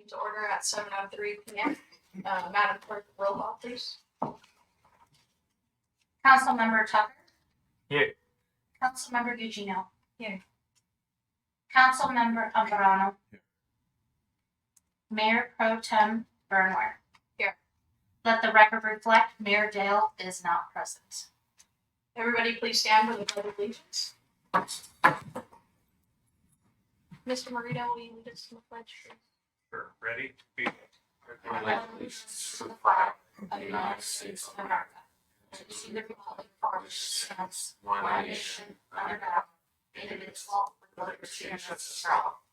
meeting to order at 7:03 p.m. Madam Clerk, roll call, please. Councilmember Tucker. Here. Councilmember Gugino. Here. Councilmember Ambrano. Here. Mayor Pro Tem Bernward. Here. Let the record reflect Mayor Dale is not present. Everybody please stand for the pledge of allegiance. Mr. Morito, will you lead us in the pledge? Sure. Ready? Allegiance to the flag of the United States of America, and to the republic for which it stands, one nation, under God, indivisible, with liberty and justice for all.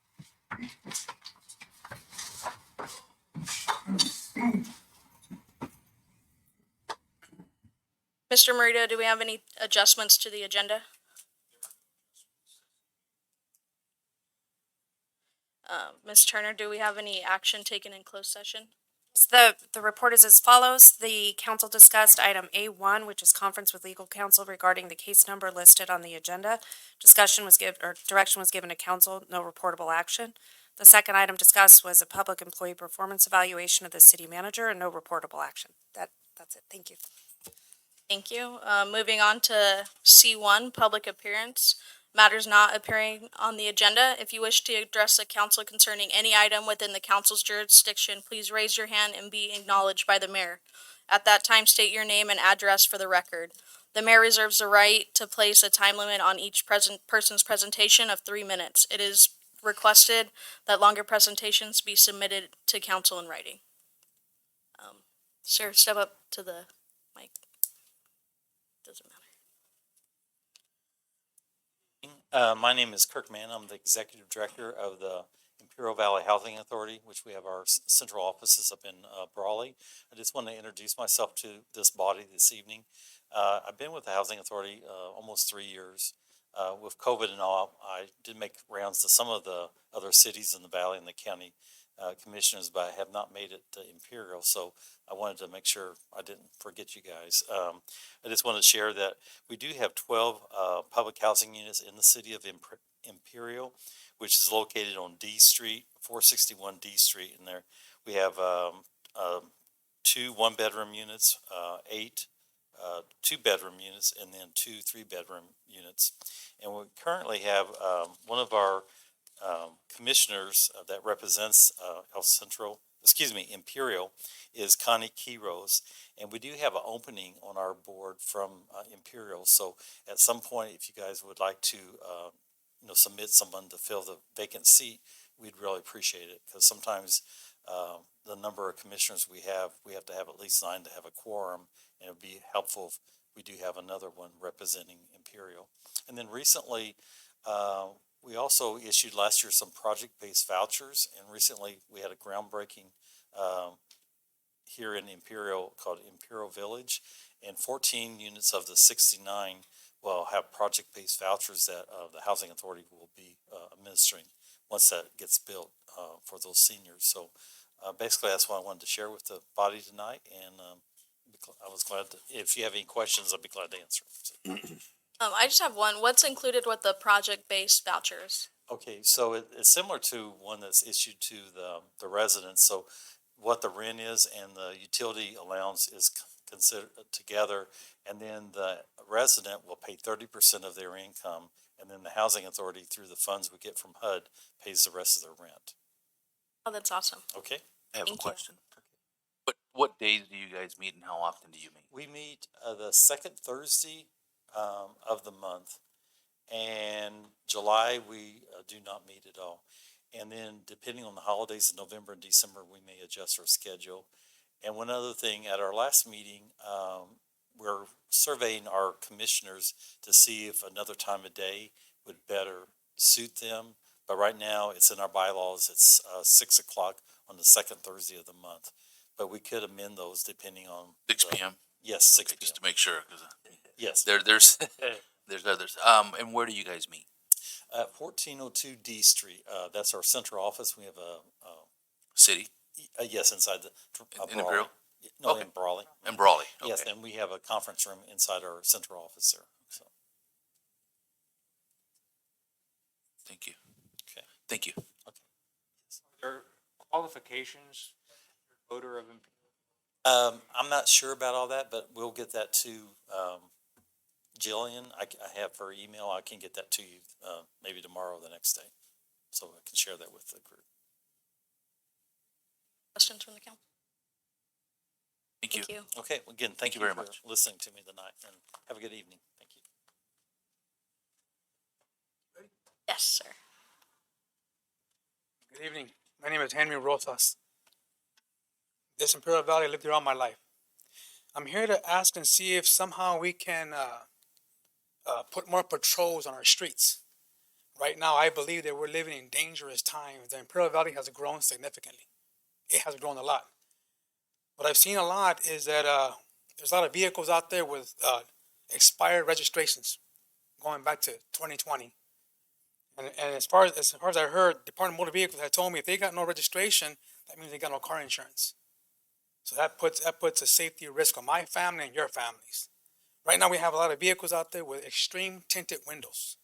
Mr. Morito, do we have any adjustments to the agenda? Ms. Turner, do we have any action taken in closed session? The report is as follows. The council discussed item A1, which is conference with legal counsel regarding the case number listed on the agenda. Discussion was given, or direction was given to council, no reportable action. The second item discussed was a public employee performance evaluation of the city manager and no reportable action. That's it. Thank you. Thank you. Moving on to C1, public appearance. Matters not appearing on the agenda. If you wish to address the council concerning any item within the council's jurisdiction, please raise your hand and be acknowledged by the mayor. At that time, state your name and address for the record. The mayor reserves the right to place a time limit on each person's presentation of 3 minutes. It is requested that longer presentations be submitted to council in writing. Sir, step up to the mic. Doesn't matter. My name is Kirk Mann. I'm the Executive Director of the Imperial Valley Housing Authority, which we have our central offices up in Brawley. I just want to introduce myself to this body this evening. I've been with the Housing Authority almost 3 years. With COVID and all, I did make rounds to some of the other cities in the valley and the county commissioners, but I have not made it to Imperial, so I wanted to make sure I didn't forget you guys. I just wanted to share that we do have 12 public housing units in the city of Imperial, which is located on D Street, 461 D Street. And there we have 2 one-bedroom units, 8 two-bedroom units, and then 2 3-bedroom units. And we currently have one of our commissioners that represents Imperial is Connie Quiros, and we do have an opening on our board from Imperial. So at some point, if you guys would like to, submit someone to fill the vacant seat, we'd really appreciate it, because sometimes the number of commissioners we have to have at least 9 to have a quorum, and it would be helpful if we do have another one representing Imperial. And then recently, we also issued last year some project-based vouchers, and recently we had a groundbreaking here in Imperial called Imperial Village, and 14 units of the 69 will have project-based vouchers that the Housing Authority will be administering once that gets built for those seniors. So basically that's what I wanted to share with the body tonight, and I was glad to, if you have any questions, I'd be glad to answer. So. I just have one. What's included with the project-based vouchers? Okay, so it's similar to one that's issued to the residents. So what the rent is and the utility allowance is considered together, and then the resident will pay 30% of their income, and then the Housing Authority, through the funds we get from HUD, pays the rest of their rent. Oh, that's awesome. Okay? I have Thank a you. question. What days do you guys meet, and how often do you meet? We meet the second Thursday of the month, and July we do not meet at all. And then depending on the holidays in November and December, we may adjust our schedule. And one other thing, at our last meeting, we're surveying our commissioners to see if another time of day would better suit them. But right now, it's in our bylaws. It's 6 o'clock on the second Thursday of the month. But we could amend those depending on 6 p.m.? Yes, 6 Okay, p.m. just to make sure, because Yes. there's there's others. And where do you guys meet? 1402 D Street. That's our central office. We have a City? yes, inside the In Brawley. Imperial? No, Okay. in Brawley. In Brawley? Okay. Yes, and we have a conference room inside our central office there. So, Thank you. okay. Thank you. Okay. Yes. qualifications, voter of Imperial? I'm not sure about all that, but we'll get that to, Jillian. I have her email. I can get that to you, maybe tomorrow or the next day. So I can share that with the group. Questions from the council? Thank you. Thank you. Okay, well, again, thank you you very for much. listening to me tonight, and have a good evening. Thank you. Yes, sir. Good evening. My name is Henry Rosas. This Imperial Valley, I lived here all my life. I'm here to ask and see if somehow we can put more patrols on our streets. Right now, I believe that we're living in dangerous times. The Imperial Valley has grown significantly. It has grown a lot. What I've seen a lot is that there's a lot of vehicles out there with expired registrations going back to 2020. And as far as I heard, Department of Motor Vehicles had told me if they got no registration, that means they got no car insurance. So that puts a safety risk on my family and your families. Right now we have a lot of vehicles out there with extreme tinted windows.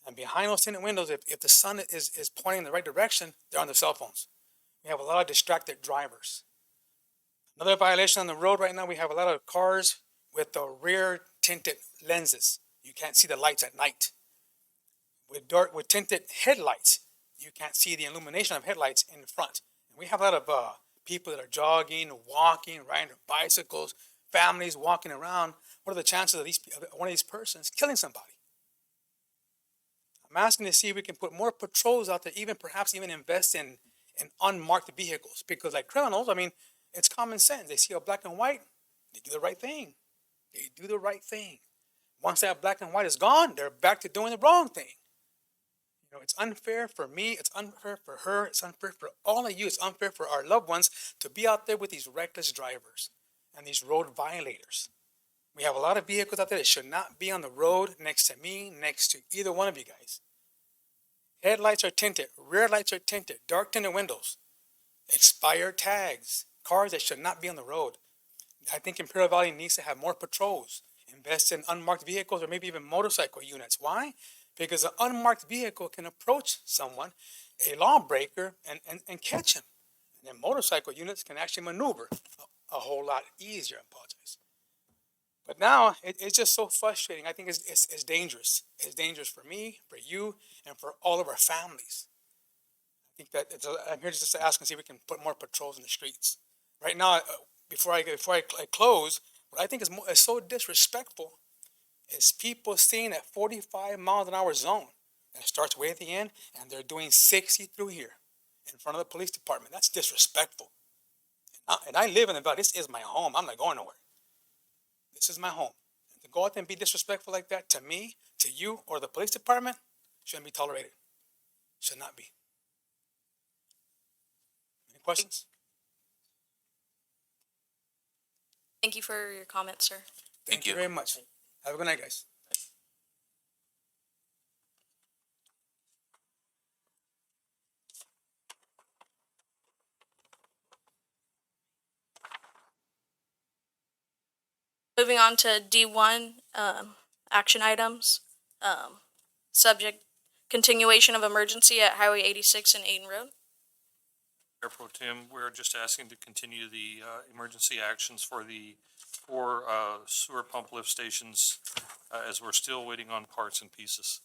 And behind those tinted windows, if the sun is pointing in the right direction, they're on their cell phones. We have a lot of distracted drivers. Another violation on the road right now, we have a lot of cars with the rear tinted lenses. You can't see the lights at night. With tinted headlights, you can't see the illumination of headlights in the front. And we have a lot of people that are jogging, walking, riding their bicycles, families walking around. What are the chances of one of these persons killing somebody? I'm asking to see if we can put more patrols out there, perhaps even invest in unmarked vehicles. Because like criminals, I mean, it's common sense. They see a black and white, they do the right thing. They do the right thing. Once that black and white is gone, they're back to doing the wrong thing. You know, it's unfair for me, it's unfair for her, it's unfair for all of you, it's unfair for our loved ones to be out there with these reckless drivers and these road violators. We have a lot of vehicles out there that should not be on the road next to me, next to either one of you guys. Headlights are tinted, rear lights are tinted, dark tinted windows, expired tags, cars that should not be on the road. I think Imperial Valley needs to have more patrols, invest in unmarked vehicles or maybe even motorcycle units. Why? Because an unmarked vehicle can approach someone, a lawbreaker, and catch him. And then motorcycle units can actually maneuver a whole lot easier. I apologize. But now it's just so frustrating. I think it's dangerous. It's dangerous for me, for you, and for all of our families. I think that I'm here just to ask and see if we can put more patrols in the streets. Right now, before I close, what I think is so disrespectful is people staying at 45 miles an hour zone that starts way at the end, and they're doing 60 through here in front of the police department. That's disrespectful. And I live in the valley. This is my home. I'm not going nowhere. This is my home. And to go out there and be disrespectful like that to me, to you, or the police department shouldn't be tolerated. Should not be. Any questions? Thank you for your comments, sir. Thank you you. very much. Have a good night, guys. Moving on to D1, action items. Subject, continuation of emergency at Highway 86 and Aten Road. Mayor Pro Tem, we're just asking to continue the emergency actions for the 4 sewer pump lift stations as we're still waiting on parts and pieces.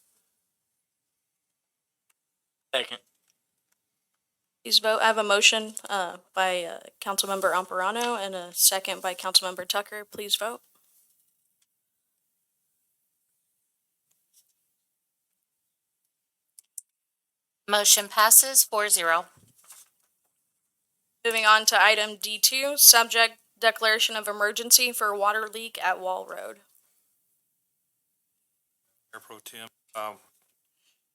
Second. Please vote. I have a motion by Councilmember Amparano and a second by Councilmember Tucker. Please vote. Motion passes 4-0. Moving on to item D2, subject declaration of emergency for water leak at Wall Road. Mayor Pro Tem,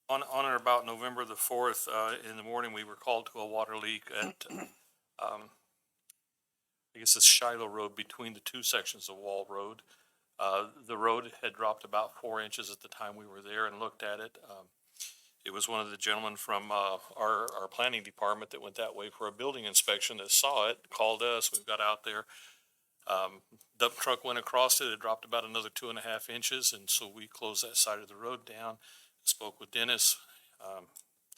on or about November the 4th, in the morning, we were called to a water leak at, I guess it's Shiloh Road between the 2 sections of Wall Road. The road had dropped about 4 inches at the time we were there and looked at it. It was one of the gentlemen from our planning department that went that way for a building inspection that saw it, called us. We got out there. Dump truck went across it. It dropped about another 2.5 inches, and so we closed that side of the road down. Spoke with Dennis.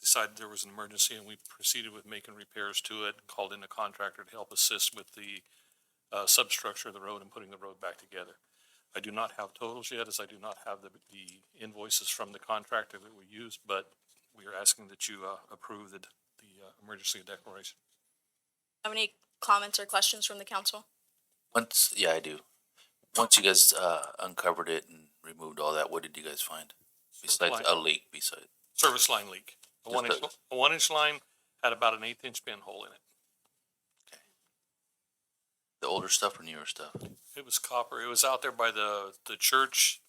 decided there was an emergency, and we proceeded with making repairs to it, and called in a contractor to help assist with the substructure of the road and putting the road back together. I do not have totals yet, as I do not have the invoices from the contractor that we used, but we are asking that you approve the emergency declaration. Have any comments or questions from the council? Yeah, I do. Once you guys, uncovered it and removed all that, what did you guys find? Besides a leak, besides? Service line leak. A Just 1-inch line had about an 1/8 pinhole in it. The older stuff or newer stuff? It was copper. It was out there by the church.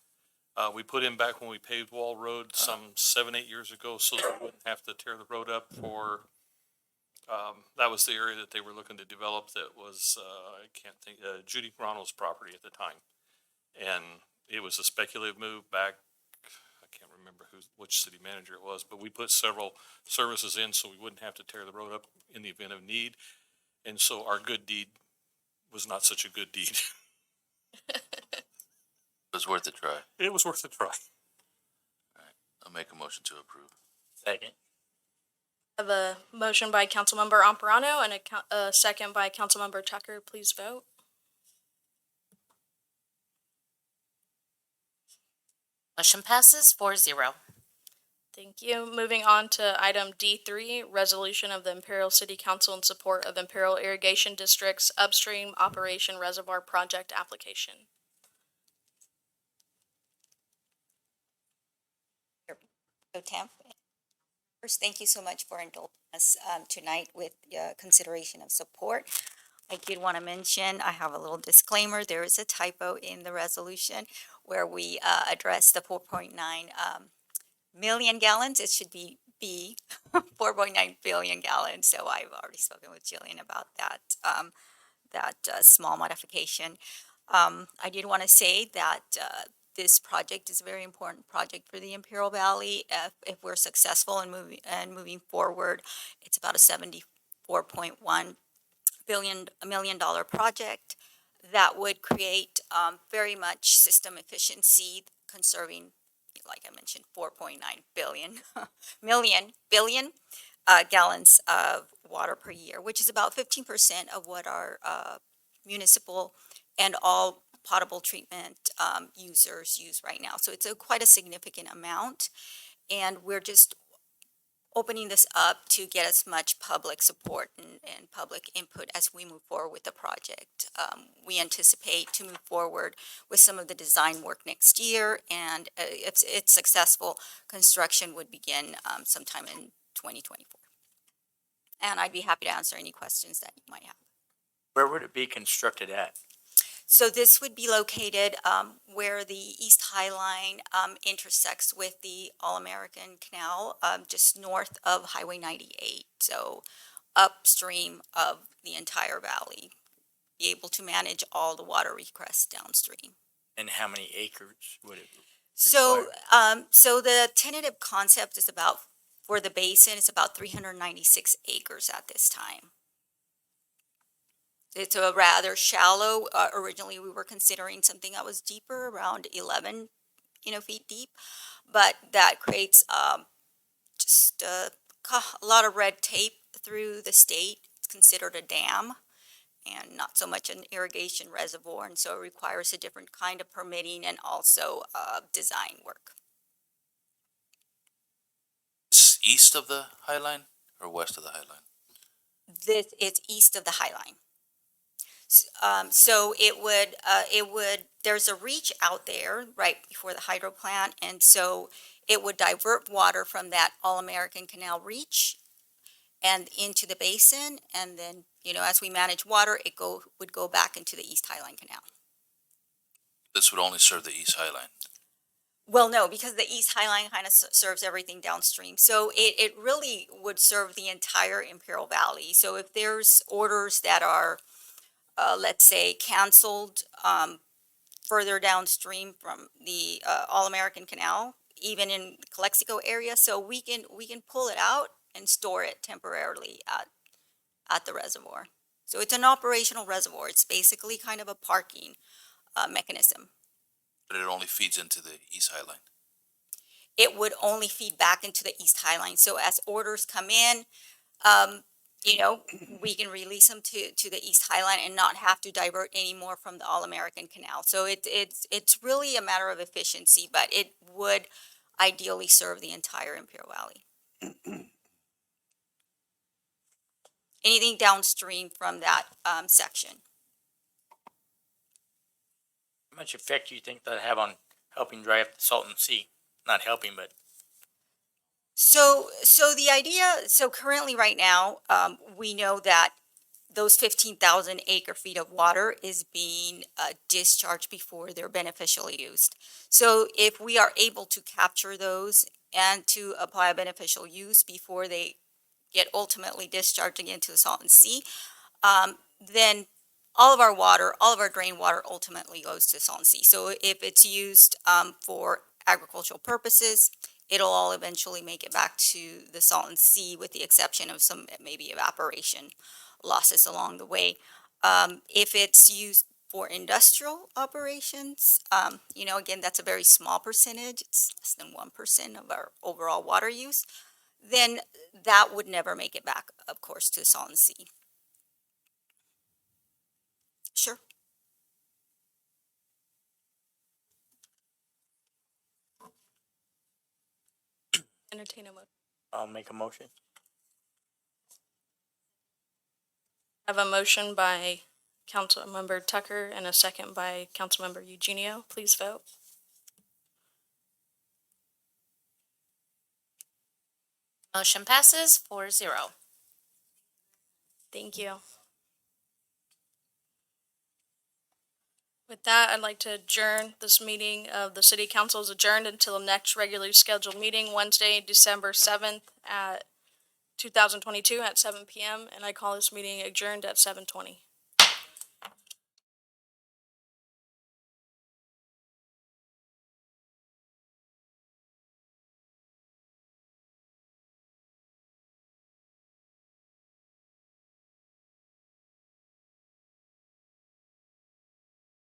We put in back when we paved Wall Road some 7-8 years ago, so that we wouldn't have to tear the road up for, that was the area that they were looking to develop. That was, I can't think, Judy Ronald's property at the time. And it was a speculative move back, I can't remember which city manager it was, but we put several services in so we wouldn't have to tear the road up in the event of need. And so our good deed was not such a good deed. It was worth a try. It was worth a try. I'll make a motion to approve. Second. I have a motion by Councilmember Amparano and a second by Councilmember Tucker. Please vote. Motion passes 4-0. Thank you. Moving on to item D3, resolution of the Imperial City Council in support of Imperial Irrigation District's upstream operation reservoir project application. Tam. First, thank you so much for indulging us tonight with consideration of support. I did want to mention, I have a little disclaimer. There is a typo in the resolution where we address the 4.9 million gallons. It should be 4.9 billion gallons. So I've already spoken with Jillian about that small modification. I did want to say that this project is a very important project for the Imperial Valley. If we're successful in moving forward, it's about a $74.1 million project that would create very much system efficiency, conserving, like I mentioned, 4.9 billion gallons of water per year, which is about 15% of what our municipal and all potable treatment users use right now. So it's quite a significant amount, and we're just opening this up to get as much public support and public input as we move forward with the project. We anticipate to move forward with some of the design work next year, and if it's successful, construction would begin sometime in 2024. And I'd be happy to answer any questions that you might have. Where would it be constructed at? So this would be located where the East High Line intersects with the All-American Canal, just north of Highway 98. So upstream of the entire valley, be able to manage all the water requests downstream. And how many acres would it be? So, so the tentative concept is about, for the basin, it's about 396 acres at this time. It's a rather shallow. Originally, we were considering something that was deeper, around 11, feet deep, but that creates just a lot of red tape through the state. It's considered a dam and not so much an irrigation reservoir, and so it requires a different kind of permitting and also design work. It's east of the High Line or west of the High Line? It's east of the High Line. So it would, there's a reach out there right before the hydro plant, and so it would divert water from that All-American Canal reach and into the basin, and then, as we manage water, it would go back into the East High Line Canal. This would only serve the East High Line? Well, no, because the East High Line kind of serves everything downstream. So it really would serve the entire Imperial Valley. So if there's orders that are let's say, canceled further downstream from the All-American Canal, even in the Calexico area. So we can pull it out and store it temporarily at the reservoir. So it's an operational reservoir. It's basically kind of a parking mechanism. But it only feeds into the East High Line? it would only feed back into the East Highline. So as orders come in, you know, we can release them to the East Highline and not have to divert any more from the All-American Canal. So it's really a matter of efficiency, but it would ideally serve the entire Imperial Valley. Anything downstream from that section. How much effect do you think that have on helping dry up the Salton Sea? Not helping, but So the idea, so currently right now, we know that those 15,000 acre feet of water is being discharged before they're beneficially used. So if we are able to capture those and to apply a beneficial use before they get ultimately discharged again to the Salton Sea, then all of our water, all of our drain water ultimately goes to the Salton Sea. So if it's used for agricultural purposes, it'll all eventually make it back to the Salton Sea with the exception of some maybe evaporation losses along the way. If it's used for industrial operations, you know, again, that's a very small percentage. It's less than 1% of our overall water use. Then that would never make it back, of course, to the Salton Sea. Sure. Entertain a motion. I'll make a motion. I have a motion by Councilmember Tucker and a second by Councilmember Eugenio. Please vote. Motion passes 4-0. Thank you. With that, I'd like to adjourn this meeting of the City Council is adjourned until the next regularly scheduled meeting, Wednesday, December 7th at 2022 at 7 p.m. And I call this meeting adjourned at 7:20.